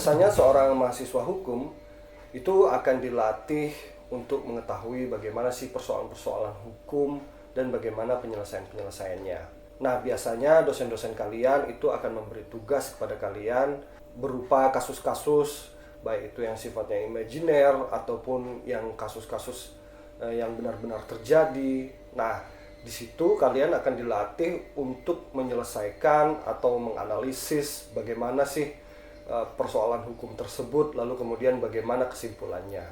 Biasanya seorang mahasiswa hukum itu akan dilatih untuk mengetahui bagaimana sih persoalan-persoalan hukum dan bagaimana penyelesaian-penyelesaiannya. Nah, biasanya dosen-dosen kalian itu akan memberi tugas kepada kalian berupa kasus-kasus, baik itu yang sifatnya imajiner ataupun yang kasus-kasus yang benar-benar terjadi. Nah, di situ kalian akan dilatih untuk menyelesaikan atau menganalisis bagaimana sih persoalan hukum tersebut, lalu kemudian bagaimana kesimpulannya.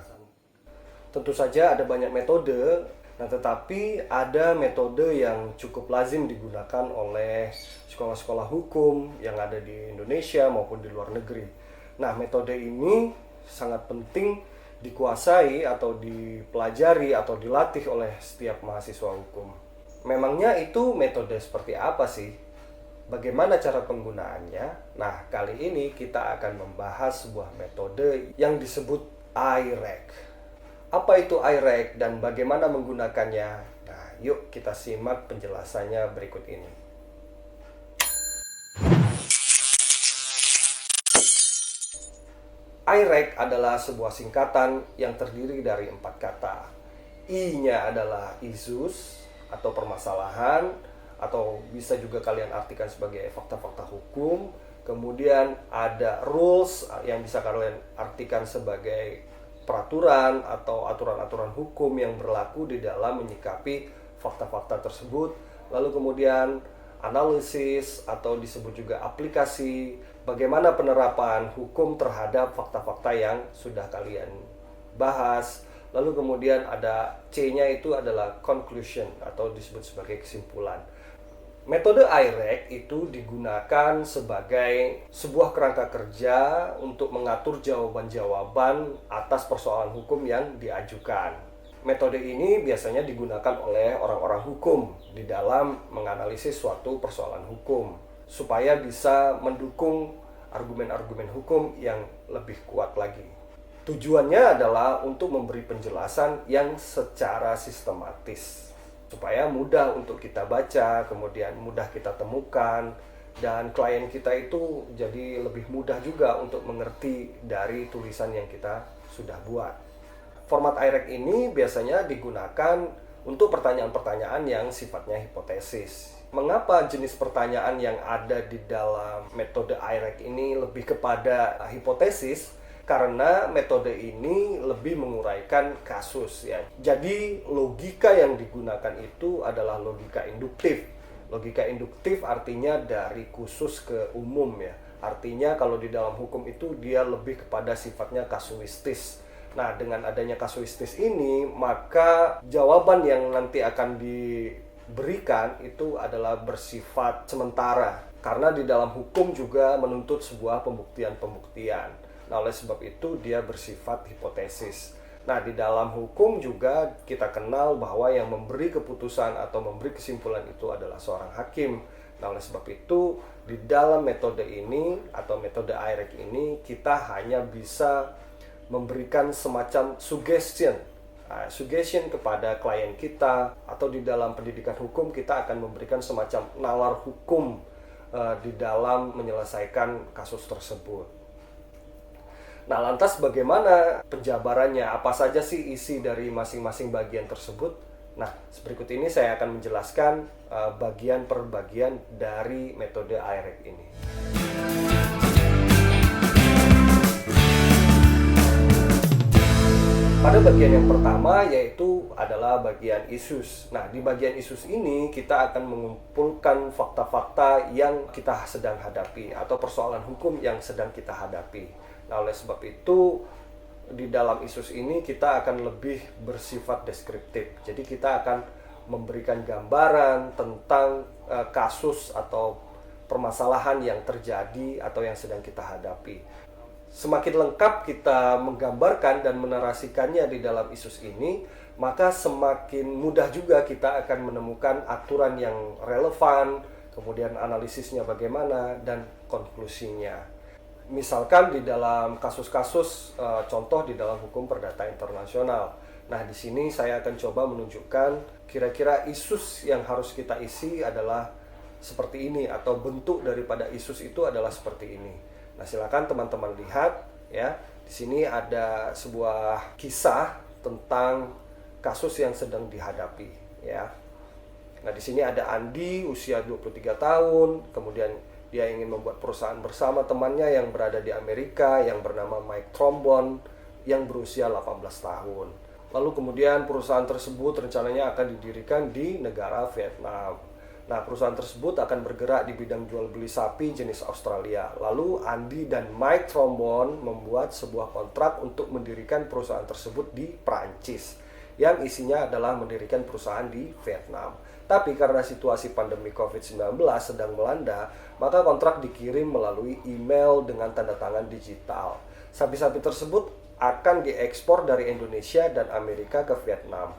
Tentu saja ada banyak metode, nah tetapi ada metode yang cukup lazim digunakan oleh sekolah-sekolah hukum yang ada di Indonesia maupun di luar negeri. Nah, metode ini sangat penting dikuasai atau dipelajari atau dilatih oleh setiap mahasiswa hukum. Memangnya itu metode seperti apa sih? Bagaimana cara penggunaannya? Nah, kali ini kita akan membahas sebuah metode yang disebut IREC. Apa itu IREC dan bagaimana menggunakannya? Nah, yuk kita simak penjelasannya berikut ini. IREC adalah sebuah singkatan yang terdiri dari 4 kata. I-nya adalah issues atau permasalahan, atau bisa juga kalian artikan sebagai fakta-fakta hukum. Kemudian ada rules yang bisa kalian artikan sebagai peraturan atau aturan-aturan hukum yang berlaku di dalam menyikapi fakta-fakta tersebut. Lalu kemudian analisis atau disebut juga aplikasi, bagaimana penerapan hukum terhadap fakta-fakta yang sudah kalian bahas. Lalu kemudian ada C-nya itu adalah conclusion atau disebut sebagai kesimpulan. Metode IREC itu digunakan sebagai sebuah kerangka kerja untuk mengatur jawaban-jawaban atas persoalan hukum yang diajukan. Metode ini biasanya digunakan oleh orang-orang hukum di dalam menganalisis suatu persoalan hukum supaya bisa mendukung argumen-argumen hukum yang lebih kuat lagi. Tujuannya adalah untuk memberi penjelasan yang secara sistematis supaya mudah untuk kita baca, kemudian mudah kita temukan, dan klien kita itu jadi lebih mudah juga untuk mengerti dari tulisan yang kita sudah buat. Format IREC ini biasanya digunakan untuk pertanyaan-pertanyaan yang sifatnya hipotesis. Mengapa jenis pertanyaan yang ada di dalam metode IREC ini lebih kepada hipotesis? Karena metode ini lebih menguraikan kasus ya. Jadi logika yang digunakan itu adalah logika induktif. Logika induktif artinya dari khusus ke umum ya. Artinya kalau di dalam hukum itu dia lebih kepada sifatnya kasuistis. Nah, dengan adanya kasuistis ini, maka jawaban yang nanti akan diberikan itu adalah bersifat sementara. Karena di dalam hukum juga menuntut sebuah pembuktian-pembuktian. Nah, oleh sebab itu dia bersifat hipotesis. Nah, di dalam hukum juga kita kenal bahwa yang memberi keputusan atau memberi kesimpulan itu adalah seorang hakim. Nah, oleh sebab itu di dalam metode ini atau metode IREC ini kita hanya bisa memberikan semacam suggestion kepada klien kita, atau di dalam pendidikan hukum kita akan memberikan semacam nalar hukum di dalam menyelesaikan kasus tersebut. Nah, lantas bagaimana penjabarannya? Apa saja sih isi dari masing-masing bagian tersebut? Nah, berikut ini saya akan menjelaskan bagian per bagian dari metode IREC ini. Pada bagian yang pertama yaitu adalah bagian issues. Nah, di bagian issues ini kita akan mengumpulkan fakta-fakta yang kita sedang hadapi atau persoalan hukum yang sedang kita hadapi. Nah, oleh sebab itu di dalam issues ini kita akan lebih bersifat deskriptif. Jadi kita akan memberikan gambaran tentang kasus atau permasalahan yang terjadi atau yang sedang kita hadapi. Semakin lengkap kita menggambarkan dan menarasikannya di dalam issues ini, maka semakin mudah juga kita akan menemukan aturan yang relevan, kemudian analisisnya bagaimana, dan konklusinya. Misalkan di dalam kasus-kasus contoh di dalam hukum perdata internasional. Nah, di sini saya akan coba menunjukkan kira-kira issues yang harus kita isi adalah seperti ini, atau bentuk daripada issues itu adalah seperti ini. Nah, silakan teman-teman lihat ya. Di sini ada sebuah kisah tentang kasus yang sedang dihadapi ya. Nah, di sini ada Andi usia 23 tahun, kemudian dia ingin membuat perusahaan bersama temannya yang berada di Amerika yang bernama Mike Trombone yang berusia 18 tahun. Lalu kemudian perusahaan tersebut rencananya akan didirikan di negara Vietnam. Nah, perusahaan tersebut akan bergerak di bidang jual beli sapi jenis Australia. Lalu Andi dan Mike Trombone membuat sebuah kontrak untuk mendirikan perusahaan tersebut di Prancis, yang isinya adalah mendirikan perusahaan di Vietnam. Tapi karena situasi pandemi COVID-19 sedang melanda, maka kontrak dikirim melalui email dengan tanda tangan digital. Sapi-sapi tersebut akan diekspor dari Indonesia dan Amerika ke Vietnam.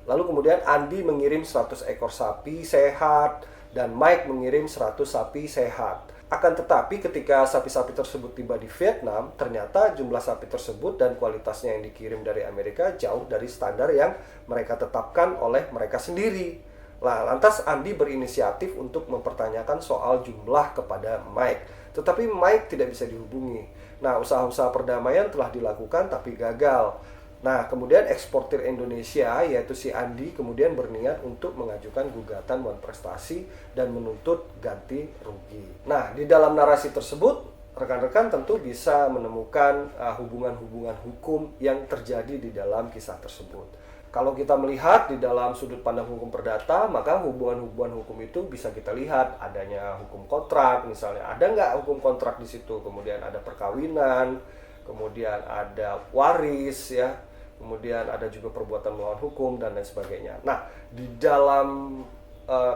Lalu kemudian Andi mengirim 100 ekor sapi sehat dan Mike mengirim 100 sapi sehat. Akan tetapi ketika sapi-sapi tersebut tiba di Vietnam, ternyata jumlah sapi tersebut dan kualitasnya yang dikirim dari Amerika jauh dari standar yang mereka tetapkan oleh mereka sendiri. Nah, lantas Andi berinisiatif untuk mempertanyakan soal jumlah kepada Mike. Tetapi Mike tidak bisa dihubungi. Nah, usaha-usaha perdamaian telah dilakukan tapi gagal. Nah, kemudian eksportir Indonesia, yaitu si Andi, kemudian berniat untuk mengajukan gugatan non-prestasi dan menuntut ganti rugi. Nah, di dalam narasi tersebut, rekan-rekan tentu bisa menemukan hubungan-hubungan hukum yang terjadi di dalam kisah tersebut. Kalau kita melihat di dalam sudut pandang hukum perdata, maka hubungan-hubungan hukum itu bisa kita lihat adanya hukum kontrak, misalnya ada nggak hukum kontrak di situ, kemudian ada perkawinan, kemudian ada waris ya, kemudian ada juga perbuatan melawan hukum dan lain sebagainya. Nah, di dalam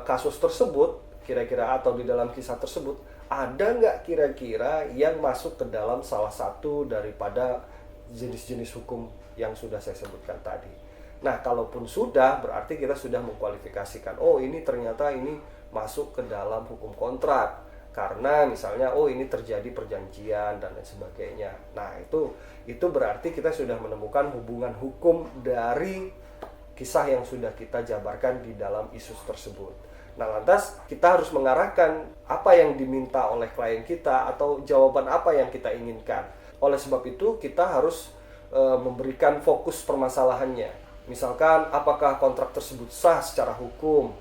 kasus tersebut, kira-kira atau di dalam kisah tersebut, ada nggak kira-kira yang masuk ke dalam salah satu daripada jenis-jenis hukum yang sudah saya sebutkan tadi? Nah, kalaupun sudah, berarti kita sudah mengkualifikasikan, oh ini ternyata ini masuk ke dalam hukum kontrak. Karena misalnya, oh ini terjadi perjanjian dan lain sebagainya. Nah, itu berarti kita sudah menemukan hubungan hukum dari kisah yang sudah kita jabarkan di dalam isu tersebut. Nah, lantas kita harus mengarahkan apa yang diminta oleh klien kita atau jawaban apa yang kita inginkan. Oleh sebab itu, kita harus memberikan fokus permasalahannya. Misalkan, apakah kontrak tersebut sah secara hukum?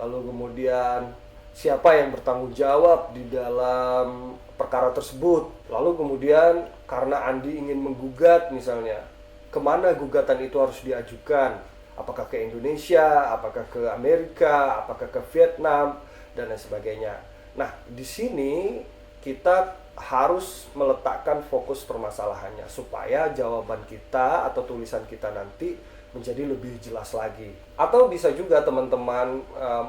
Lalu kemudian, siapa yang bertanggung jawab di dalam perkara tersebut? Lalu kemudian, karena Andi ingin menggugat misalnya, kemana gugatan itu harus diajukan? Apakah ke Indonesia, apakah ke Amerika, apakah ke Vietnam, dan lain sebagainya. Nah, di sini kita harus meletakkan fokus permasalahannya supaya jawaban kita atau tulisan kita nanti menjadi lebih jelas lagi. Atau bisa juga teman-teman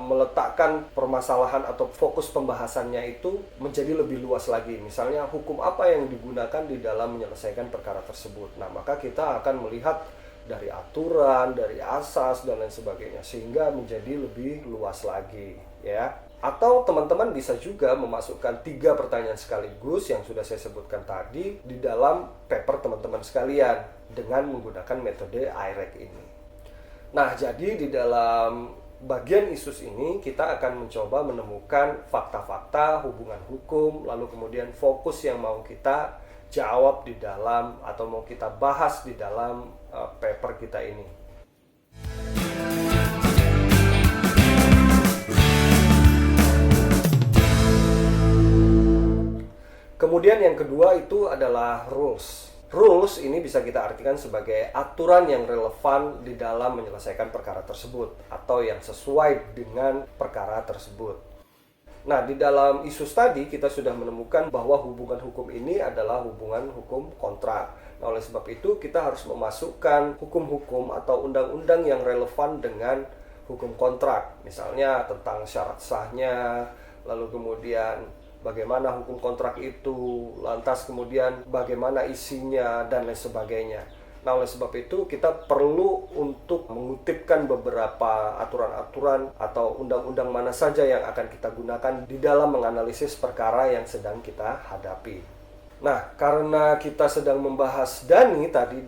meletakkan permasalahan atau fokus pembahasannya itu menjadi lebih luas lagi. Misalnya hukum apa yang digunakan di dalam menyelesaikan perkara tersebut. Nah, maka kita akan melihat dari aturan, dari asas dan lain sebagainya sehingga menjadi lebih luas lagi, ya. Atau teman-teman bisa juga memasukkan 3 pertanyaan sekaligus yang sudah saya sebutkan tadi di dalam paper teman-teman sekalian dengan menggunakan metode IREC ini. Nah, jadi di dalam bagian isus ini kita akan mencoba menemukan fakta-fakta hubungan hukum, lalu kemudian fokus yang mau kita jawab di dalam atau mau kita bahas di dalam paper kita ini. Kemudian yang kedua itu adalah rules. Rules ini bisa kita artikan sebagai aturan yang relevan di dalam menyelesaikan perkara tersebut atau yang sesuai dengan perkara tersebut. Nah, di dalam isus tadi kita sudah menemukan bahwa hubungan hukum ini adalah hubungan hukum kontrak. Nah, oleh sebab itu kita harus memasukkan hukum-hukum atau undang-undang yang relevan dengan hukum kontrak. Misalnya tentang syarat sahnya, lalu kemudian bagaimana hukum kontrak itu, lantas kemudian bagaimana isinya, dan lain sebagainya. Nah, oleh sebab itu kita perlu untuk mengutipkan beberapa aturan-aturan atau undang-undang mana saja yang akan kita gunakan di dalam menganalisis perkara yang sedang kita hadapi. Nah, karena kita sedang membahas Dani tadi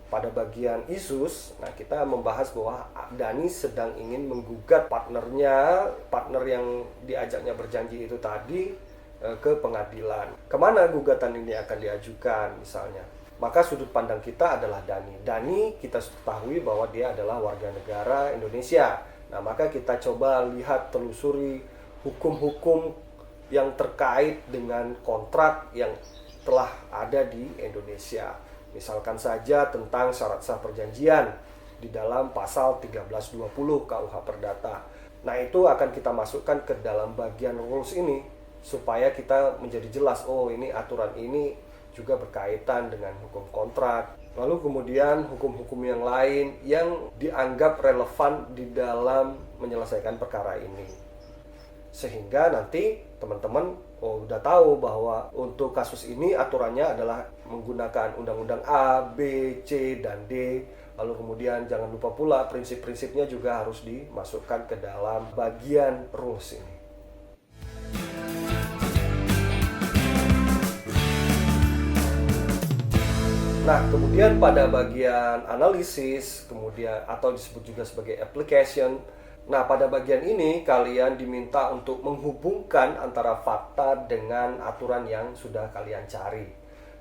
pada bagian isus, nah kita membahas bahwa Dani sedang ingin menggugat partner yang diajaknya berjanji itu tadi ke pengadilan. Kemana gugatan ini akan diajukan misalnya? Maka sudut pandang kita adalah Dani. Dani kita ketahui bahwa dia adalah warga negara Indonesia. Nah, maka kita coba lihat, telusuri hukum-hukum yang terkait dengan kontrak yang telah ada di Indonesia. Misalkan saja tentang syarat sah perjanjian di dalam pasal 1320 KUH Perdata. Nah, itu akan kita masukkan ke dalam bagian rules ini supaya kita menjadi jelas, oh ini aturan ini juga berkaitan dengan hukum kontrak. Lalu kemudian hukum-hukum yang lain yang dianggap relevan di dalam menyelesaikan perkara ini. Sehingga nanti teman-teman udah tahu bahwa untuk kasus ini aturannya adalah menggunakan undang-undang A, B, C, dan D. Lalu kemudian jangan lupa pula prinsip-prinsipnya juga harus dimasukkan ke dalam bagian rules ini. Nah, kemudian pada bagian analisis, kemudian atau disebut juga sebagai application. Nah, pada bagian ini kalian diminta untuk menghubungkan antara fakta dengan aturan yang sudah kalian cari.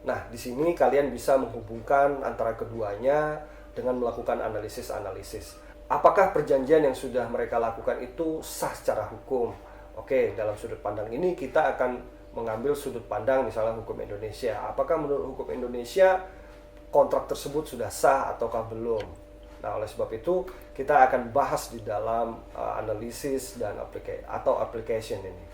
Nah, di sini kalian bisa menghubungkan antara keduanya dengan melakukan analisis-analisis. Apakah perjanjian yang sudah mereka lakukan itu sah secara hukum? Oke, dalam sudut pandang ini kita akan mengambil sudut pandang misalnya hukum Indonesia. Apakah menurut hukum Indonesia kontrak tersebut sudah sah ataukah belum? Nah, oleh sebab itu kita akan bahas di dalam analisis dan application ini.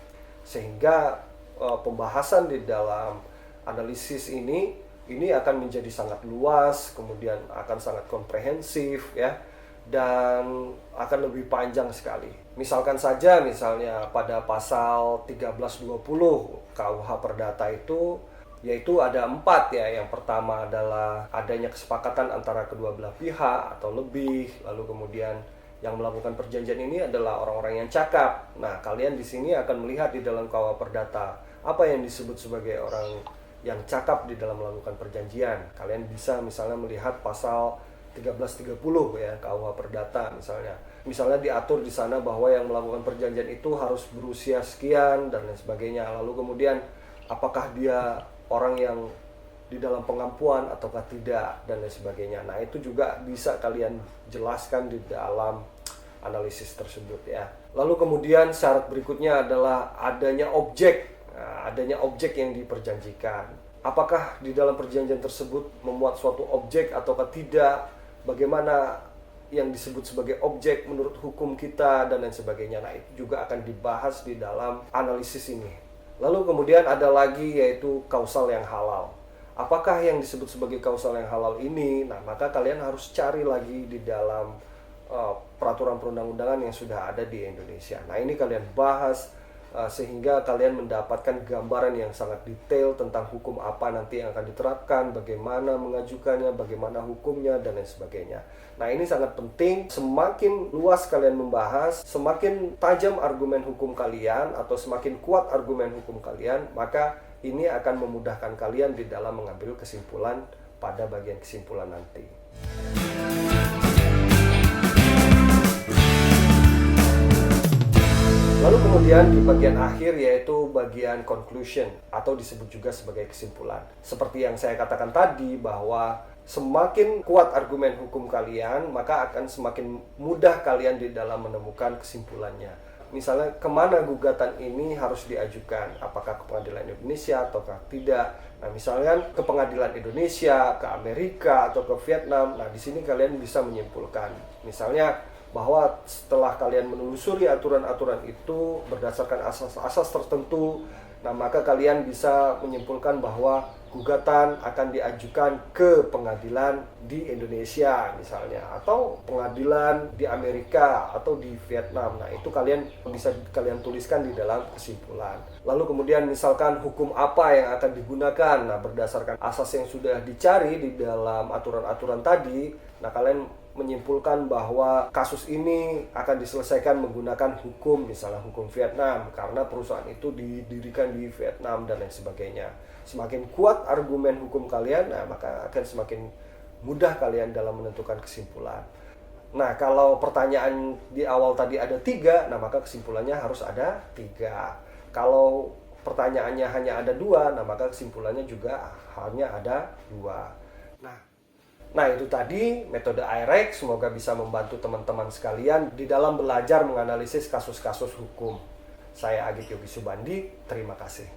Sehingga pembahasan di dalam analisis ini akan menjadi sangat luas, kemudian akan sangat komprehensif ya, dan akan lebih panjang sekali. Misalkan saja misalnya pada pasal 1320 KUH Perdata itu yaitu ada 4 ya. Yang pertama adalah adanya kesepakatan antara kedua belah pihak atau lebih. Lalu kemudian yang melakukan perjanjian ini adalah orang-orang yang cakap. Nah, kalian di sini akan melihat di dalam KUH Perdata apa yang disebut sebagai orang yang cakap di dalam melakukan perjanjian. Kalian bisa misalnya melihat pasal 1330 ya KUH Perdata misalnya. Misalnya diatur di sana bahwa yang melakukan perjanjian itu harus berusia sekian dan lain sebagainya. Lalu kemudian apakah dia orang yang di dalam pengampuan ataukah tidak dan lain sebagainya. Nah, itu juga bisa kalian jelaskan di dalam analisis tersebut ya. Lalu kemudian syarat berikutnya adalah adanya objek. Nah, adanya objek yang diperjanjikan. Apakah di dalam perjanjian tersebut memuat suatu objek ataukah tidak? Bagaimana yang disebut sebagai objek menurut hukum kita dan lain sebagainya. Nah, itu juga akan dibahas di dalam analisis ini. Lalu kemudian ada lagi yaitu kausal yang halal. Apakah yang disebut sebagai kausal yang halal ini? Nah, maka kalian harus cari lagi di dalam peraturan perundang-undangan yang sudah ada di Indonesia. Nah, ini kalian bahas sehingga kalian mendapatkan gambaran yang sangat detail tentang hukum apa nanti yang akan diterapkan, bagaimana mengajukannya, bagaimana hukumnya, dan lain sebagainya. Nah, ini sangat penting. Semakin luas kalian membahas, semakin tajam argumen hukum kalian atau semakin kuat argumen hukum kalian, maka ini akan memudahkan kalian di dalam mengambil kesimpulan pada bagian kesimpulan nanti. Lalu kemudian di bagian akhir yaitu bagian conclusion atau disebut juga sebagai kesimpulan. Seperti yang saya katakan tadi bahwa semakin kuat argumen hukum kalian, maka akan semakin mudah kalian di dalam menemukan kesimpulannya. Misalnya kemana gugatan ini harus diajukan, apakah ke pengadilan Indonesia ataukah tidak. Nah, misalnya ke pengadilan Indonesia, ke Amerika atau ke Vietnam. Nah, di sini kalian bisa menyimpulkan. Misalnya bahwa setelah kalian menelusuri aturan-aturan itu berdasarkan asas-asas tertentu, nah maka kalian bisa menyimpulkan bahwa gugatan akan diajukan ke pengadilan di Indonesia misalnya, atau pengadilan di Amerika atau di Vietnam. Nah, itu kalian bisa kalian tuliskan di dalam kesimpulan. Lalu kemudian misalkan hukum apa yang akan digunakan, nah berdasarkan asas yang sudah dicari di dalam aturan-aturan tadi, nah kalian menyimpulkan bahwa kasus ini akan diselesaikan menggunakan hukum, misalnya hukum Vietnam, karena perusahaan itu didirikan di Vietnam dan lain sebagainya. Semakin kuat argumen hukum kalian, nah maka akan semakin mudah kalian dalam menentukan kesimpulan. Nah, kalau pertanyaan di awal tadi ada 3, nah maka kesimpulannya harus ada 3. Kalau pertanyaannya hanya ada dua, nah maka kesimpulannya juga hanya ada dua. Nah itu tadi metode IREX, semoga bisa membantu teman-teman sekalian di dalam belajar menganalisis kasus-kasus hukum. Saya Agit Yogi Subandi, terima kasih.